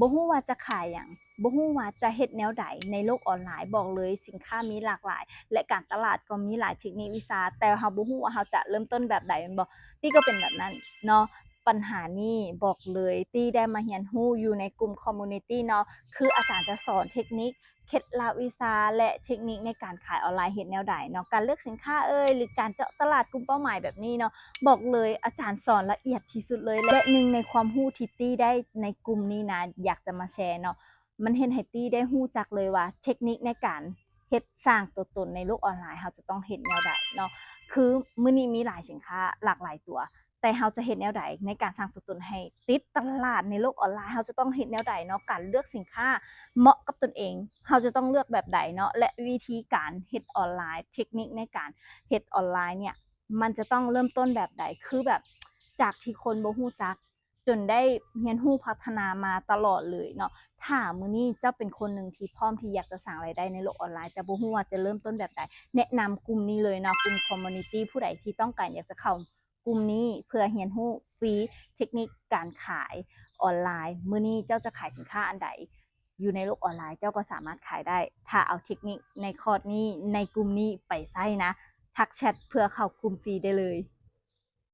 บ่ฮู้ว่าจะขายหยังบ่ฮู้ว่าจะเฮ็ดแนวใดในโลกออนไลน์บอกเลยสินค้ามีหลากหลายและการตลาดก็มีหลายเทคนิควิชาแต่เราบ่ฮู้ว่าเราจะเริ่มต้นแบบใดแม่นบ่ตี้ก็เป็นแบบนั้นเนาะปัญหานี้บอกเลยตี้ได้มาเรียนรู้อยู่ในกลุ่มคอมมิวนิตีเนาะคืออาจารย์จะสอนเทคนิคเคล็ดลับวิชาและเทคนิคในการขายออนไลน์เฮ็ดแนวใดเนาะการเลือกสินค้าหรือการเจาะตลาดกลุ่มเป้าหมายแบบนี้เนาะ บอกเลยอาจารย์สอนละเอียดที่สุดเลยและหนึ่งในความรู้ที่ตี้ได้ในกลุ่มนี้นะอยากจะมาแชร์เนาะมันเฮ็ดให้ตี้ได้รู้จักเลยว่าเทคนิคในการเฮ็ดสร้างตัวตนในโลกออนไลน์เราจะต้องเฮ็ดแนวใดเนาะคือมื้อนี้มีหลายสินค้าหลากหลายตัวแต่เราจะเฮ็ดแนวใดในการสร้างตัวตนให้ติดตลาดในโลกออนไลน์เราจะต้องเฮ็ดแนวใดเนาะการเลือกสินค้าเหมาะกับตนเองเราจะต้องเลือกแบบใดเนาะและวิธีการเฮ็ดออนไลน์เทคนิคในการเฮ็ดออนไลน์เนี่ย มันจะต้องเริ่มต้นแบบใดคือแบบจากที่คนบ่ฮู้จักจนได้เรียนรู้พัฒนามาตลอดเลยเนาะถ้ามื้อนี้เจ้าเป็นคนหนึ่งที่พร้อมที่อยากจะสร้างรายได้ในโลกออนไลน์แต่บ่ฮู้ว่าจะเริ่มต้นแบบใดแนะนำกลุ่มนี้เลยเนาะกลุ่มคอมมิวนิตีผู้ใดที่ต้องการอยากจะเข้ากลุ่มนี้เพื่อเรียนรู้ฟรีเทคนิคการขายออนไลน์มื้อนี้เจ้าจะขายสินค้าอันใดอยู่ในโลกออนไลน์เจ้าก็สามารถขายได้ถ้าเอาเทคนิคในคอร์สนี้ในกลุ่มนี้ไปใช้นะ ทักแชทเพื่อเข้ากลุ่มฟรีได้เลย